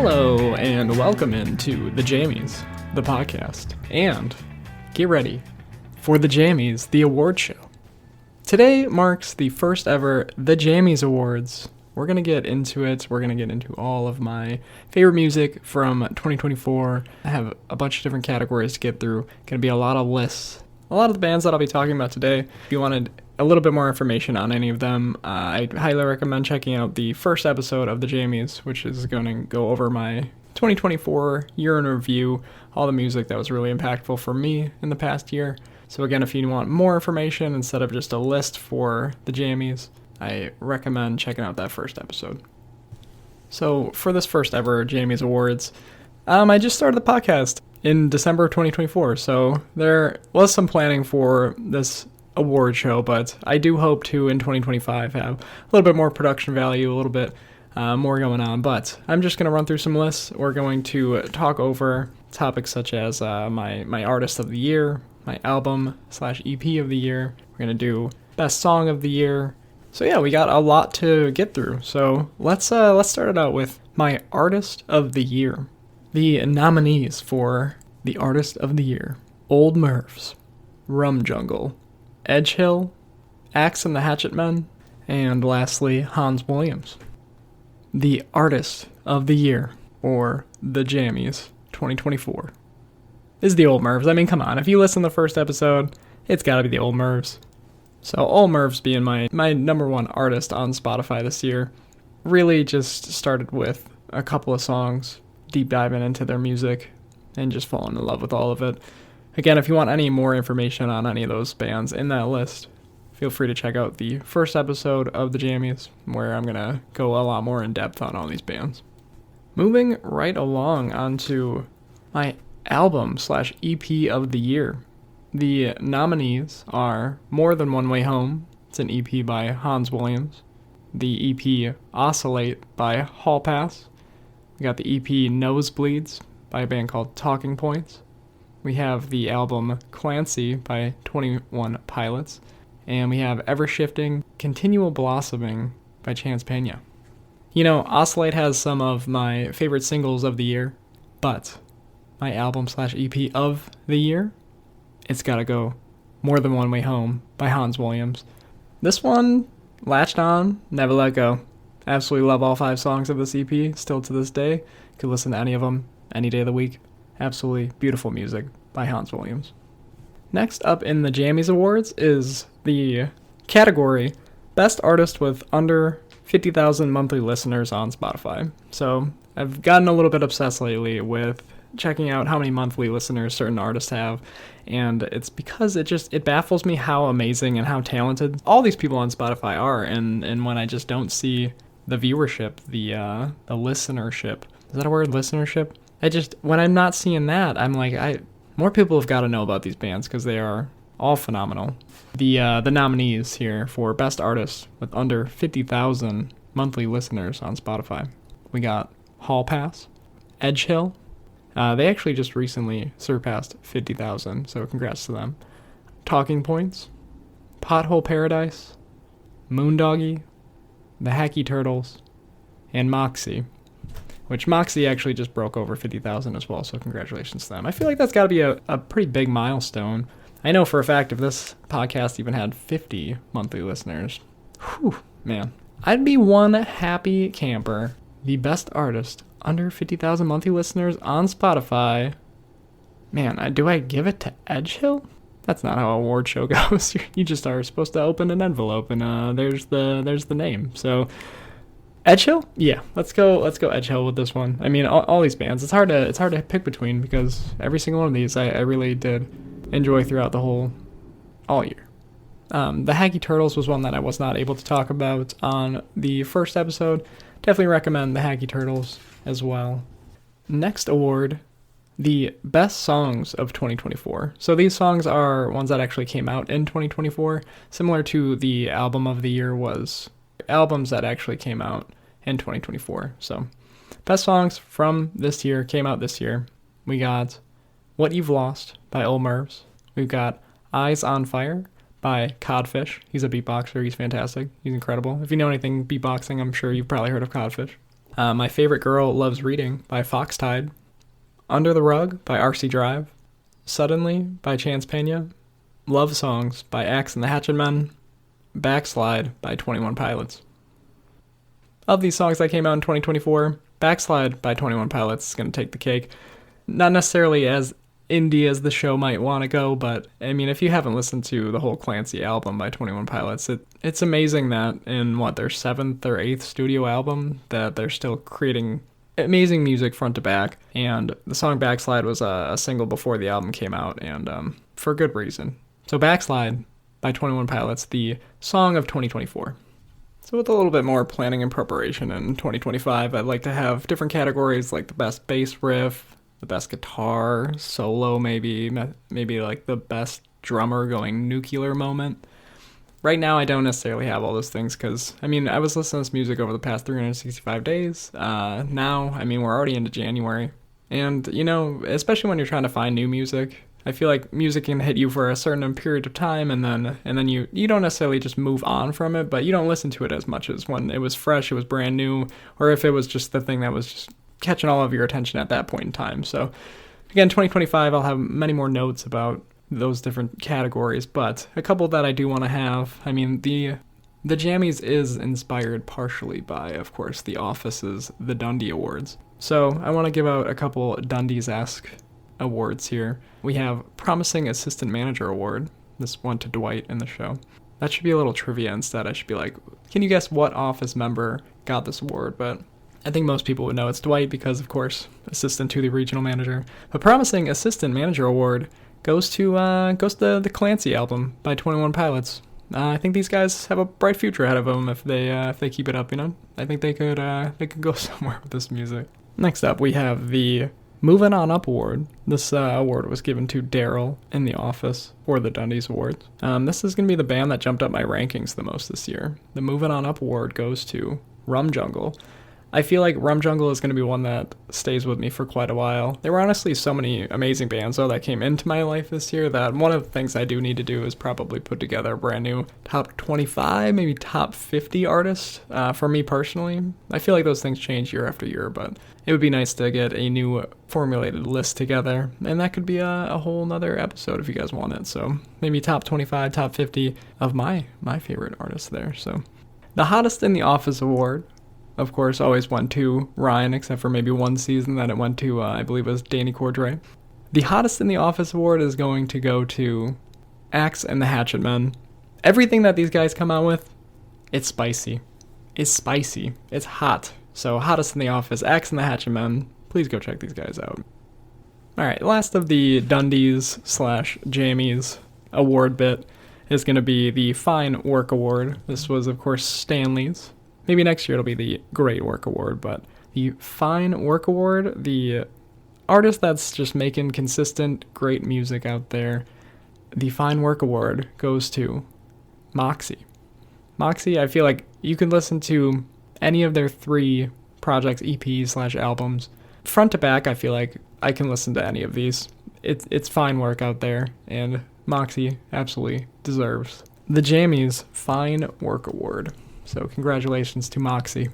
Hello, and welcome into The Jammies, the podcast. And get ready for The Jammies, the award show. Today marks the first ever The Jammies Awards. We're going to get into it. We're going to get into all of my favorite music from 2024. I have a bunch of different categories to get through. Going to be a lot of lists. A lot of the bands that I'll be talking about today. If you wanted a little bit more information on any of them, I highly recommend checking out the first episode of The Jammies, which is going to go over my 2024 year in review, all the music that was really impactful for me in the past year. So again, if you want more information instead of just a list for The Jammies, I recommend checking out that first episode. So for this first ever Jammies Awards, I just started the podcast in December of 2024, so there was some planning for this award show, but I do hope to, in 2025, have a little bit more production value, a little bit more going on. But I'm just going to run through some lists. We're going to talk over topics such as my artist of the year, my album/EP of the year. We're going to do best song of the year. So yeah, we got a lot to get through. So let's start it out with my artist of the year. The nominees for the artist of the year: Old Mervs, Rum Jungle, Edgehill, Axe and the Hatchetmen, and lastly, Hans Williams. The artist of the year, or the Jammies 2024, is the Old Mervs. I mean, come on, if you listen to the first episode, it's gotta be the Old Mervs. So Old Mervs being my number one artist on Spotify this year, really just started with a couple of songs, deep diving into their music, and just falling in love with all of it. Again, if you want any more information on any of those bands in that list, feel free to check out the first episode of The Jammies, where I'm going to go a lot more in depth on all these bands. Moving right along onto my album/EP of the year. The nominees are More Than One Way Home. It's an EP by Hans Williams. The EP Oscillate by hallpass. We got the EP Nosebleeds by a band called Talking Points. We have the album Clancy by 21 Pilots. And we have Ever-Shifting Continual Blossoming by Peña. You know, Oscillate has some of my favorite singles of the year, but my album/EP of the year, it's gotta go More Than One Way Home by Hans Williams. This one latched on, never let go. Absolutely love all 5 songs of this EP, still to this day. Could listen to any of them, any day of the week. Absolutely beautiful music by Hans Williams. Next up in the Jammies Awards is the category Best Artist with Under 50,000 Monthly Listeners on Spotify. So I've gotten a little bit obsessed lately with checking out how many monthly listeners certain artists have, and it's because it baffles me how amazing and how talented all these people on Spotify are, and when I just don't see the viewership, the listenership. Is that a word, listenership? When I'm not seeing that, I'm like, more people have got to know about these bands because they are all phenomenal. The nominees here for Best Artist with Under 50,000 Monthly Listeners on Spotify. We got hallpass, Edgehill. They actually just recently surpassed 50,000, so congrats to them. Talking Points, Pothole Paradise, Moondoggy, the Hacky Turtles, and Moxie, which Moxie actually just broke over 50,000 as well, so congratulations to them. I feel like that's got to be a pretty big milestone. I know for a fact if this podcast even had 50 monthly listeners, whew, man, I'd be one happy camper. The best artist under 50,000 monthly listeners on Spotify. Man, do I give it to Edgehill? That's not how an award show goes. You just are supposed to open an envelope, and there's the name. So, Edgehill? Yeah, let's go Edgehill with this one. I mean, all these bands. It's hard to pick between because every single one of these I really did enjoy throughout all year. The Hacky Turtles was one that I was not able to talk about on the first episode. Definitely recommend the Hacky Turtles as well. Next award, the best songs of 2024. So these songs are ones that actually came out in 2024, similar to the album of the year was albums that actually came out in 2024. So best songs from this year came out this year. We got What You've Lost by Old Mervs. We've got Eyes on Fire by Codfish. He's a beatboxer. He's fantastic. He's incredible. If you know anything beatboxing, I'm sure you've probably heard of Codfish. My Favorite Girl Loves Reading by Foxtide, Under the Rug by Arcy Drive, Suddenly by Chance Peña, Love Songs by Axe and the Hatchetmen, Backslide by 21 Pilots. Of these songs that came out in 2024, Backslide by 21 Pilots is going to take the cake. Not necessarily as indie as the show might want to go, but I mean, if you haven't listened to the whole Clancy album by 21 Pilots, it's amazing that in their 7th or 8th studio album that they're still creating amazing music front to back. And the song Backslide was a single before the album came out, and for good reason. So Backslide by 21 Pilots, the song of 2024. So with a little bit more planning and preparation in 2025, I'd like to have different categories like the best bass riff, the best guitar solo, maybe like the best drummer going nuclear moment. Right now, I don't necessarily have all those things because, I mean, I was listening to this music over the past 365 days. Now, I mean, we're already into January. And, you know, especially when you're trying to find new music, I feel like music can hit you for a certain period of time, and then you don't necessarily just move on from it, but you don't listen to it as much as when it was fresh, it was brand new, or if it was just the thing that was just catching all of your attention at that point in time. So again, 2025, I'll have many more notes about those different categories, but a couple that I do want to have. I mean, the Jammies is inspired partially by, of course, The Office's The Dundies Awards. So I want to give out a couple Dundies-esque awards here. We have Promising Assistant Manager Award. This went to Dwight in the show. That should be a little trivia instead. I should be like, can you guess what Office member got this award? But I think most people would know it's Dwight because, of course, assistant to the regional manager. The Promising Assistant Manager Award goes to the Clancy album by 21 Pilots. I think these guys have a bright future ahead of them if they keep it up. You know, I think they could go somewhere with this music. Next up, we have the Moving On Up Award. This award was given to Daryl in The Office for the Dundies Awards. This is going to be the band that jumped up my rankings the most this year. The Moving On Up Award goes to Rum Jungle. I feel like Rum Jungle is going to be one that stays with me for quite a while. There were honestly so many amazing bands, though, that came into my life this year that one of the things I do need to do is probably put together a brand new top 25, maybe top 50 artists for me personally. I feel like those things change year after year, but it would be nice to get a new formulated list together, and that could be a whole nother episode if you guys want it. So maybe top 25, top 50 of my favorite artists there. So the Hottest in the Office Award, of course, always went to Ryan, except for maybe one season that it went to, I believe it was Danny Cordray. The Hottest in the Office Award is going to go to Axe and the Hatchetmen. Everything that these guys come out with, it's spicy. It's spicy. It's hot. So Hottest in the Office, Axe and the Hatchetmen. Please go check these guys out. Alright, last of the Dundies / Jammies award bit is going to be the Fine Work Award. This was, of course, Stanley's. Maybe next year it'll be the Great Work Award, but the Fine Work Award, the artist that's just making consistent, great music out there, the Fine Work Award goes to Moxie. Moxie, I feel like you can listen to any of their 3 projects, EPs / albums. Front to back, I feel like I can listen to any of these. It's fine work out there, and Moxie absolutely deserves the Jammies Fine Work Award. So congratulations to Moxie.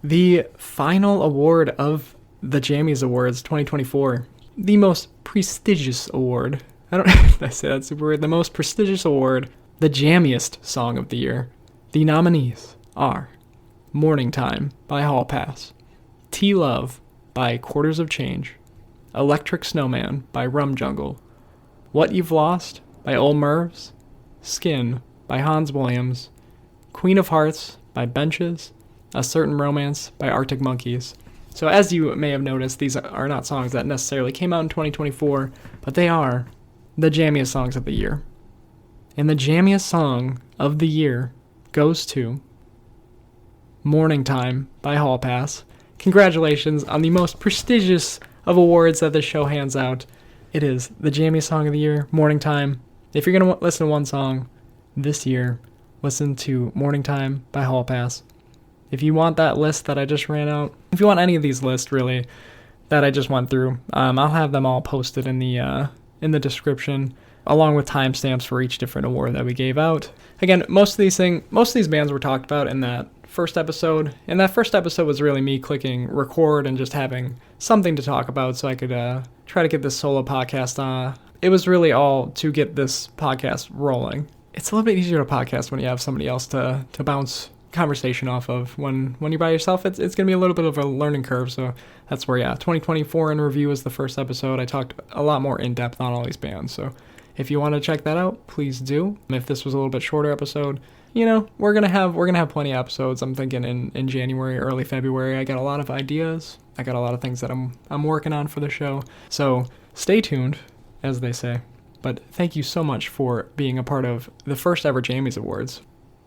The final award of the Jammies Awards 2024, the most prestigious award. I don't know if I say that super weird. The most prestigious award, the Jammiest Song of the Year. The nominees are Morning Time by Hallpass, T-Love by Quarters of Change, Electric Snowman by Rum Jungle, What You've Lost by Old Mervs, Skin by Hans Williams, Queen of Hearts by Benches, A Certain Romance by Arctic Monkeys. So as you may have noticed, these are not songs that necessarily came out in 2024, but they are the jammiest songs of the year. And the jammiest song of the year goes to Morning Time by Hallpass. Congratulations on the most prestigious of awards that this show hands out. It is the jammiest song of the year, Morning Time. If you're going to listen to one song this year, listen to Morning Time by Hallpass. If you want that list that I just ran out, if you want any of these lists, really, that I just went through, I'll have them all posted in the description, along with timestamps for each different award that we gave out. Again, most of these bands were talked about in that first episode. And that first episode was really me clicking record and just having something to talk about so I could try to get this solo podcast on. It was really all to get this podcast rolling. It's a little bit easier to podcast when you have somebody else to bounce conversation off of. When you're by yourself, it's going to be a little bit of a learning curve. So that's where, 2024 in review was the first episode. I talked a lot more in depth on all these bands. So if you want to check that out, please do. If this was a little bit shorter episode, we're gonna have plenty of episodes. I'm thinking in January, early February. I got a lot of ideas. I got a lot of things that I'm working on for the show. So stay tuned, as they say. But thank you so much for being a part of the first ever Jammies Awards.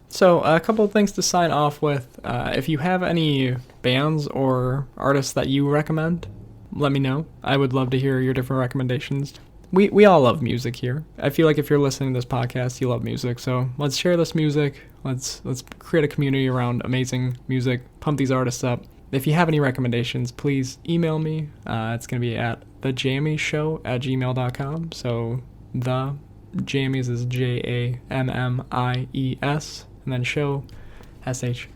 So a couple of things to sign off with. If you have any bands or artists that you recommend, let me know. I would love to hear your different recommendations. We all love music here. I feel like if you're listening to this podcast, you love music. So let's share this music. Let's create a community around amazing music. Pump these artists up. If you have any recommendations, please email me. It's going to be at thejammiesshow@gmail.com. So the Jammies is JAMMIES. And then show, SHOW,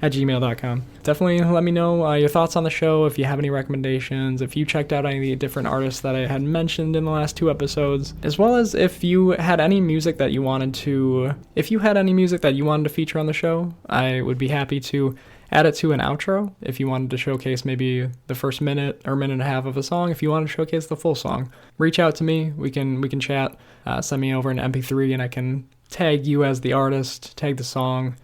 @gmail.com. Definitely let me know your thoughts on the show, if you have any recommendations, if you checked out any of the different artists that I had mentioned in the last 2 episodes, as well as if you had any music that you wanted to feature on the show. I would be happy to add it to an outro. If you wanted to showcase maybe the first minute or minute and a half of a song, if you want to showcase the full song, reach out to me. We can chat. Send me over an MP3 and I can tag you as the artist, tag the song,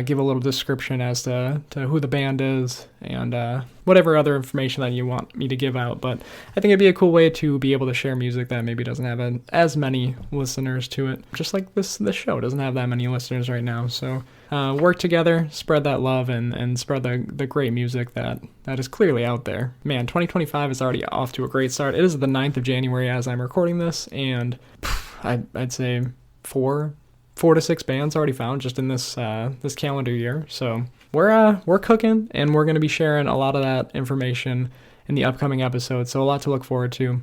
give a little description as to who the band is, and whatever other information that you want me to give out. But I think it'd be a cool way to be able to share music that maybe doesn't have as many listeners to it. Just like this show doesn't have that many listeners right now. So work together, spread that love, and spread the great music that is clearly out there. Man, 2025 is already off to a great start. It is the 9th of January as I'm recording this, and I'd say 4 to 6 bands already found just in this calendar year. So we're cooking, and we're going to be sharing a lot of that information in the upcoming episodes. So a lot to look forward to.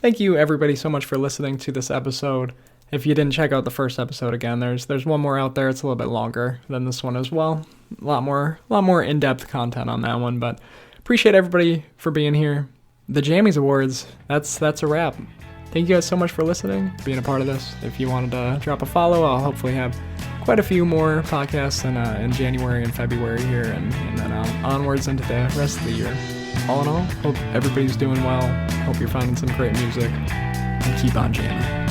Thank you everybody so much for listening to this episode. If you didn't check out the first episode again, there's one more out there. It's a little bit longer than this one as well. A lot more in-depth content on that one, but appreciate everybody for being here. The Jammies Awards, that's a wrap. Thank you guys so much for listening, being a part of this. If you wanted to drop a follow, I'll hopefully have quite a few more podcasts in January and February here, and then onwards into the rest of the year. All in all, hope everybody's doing well. Hope you're finding some great music, and keep on jamming.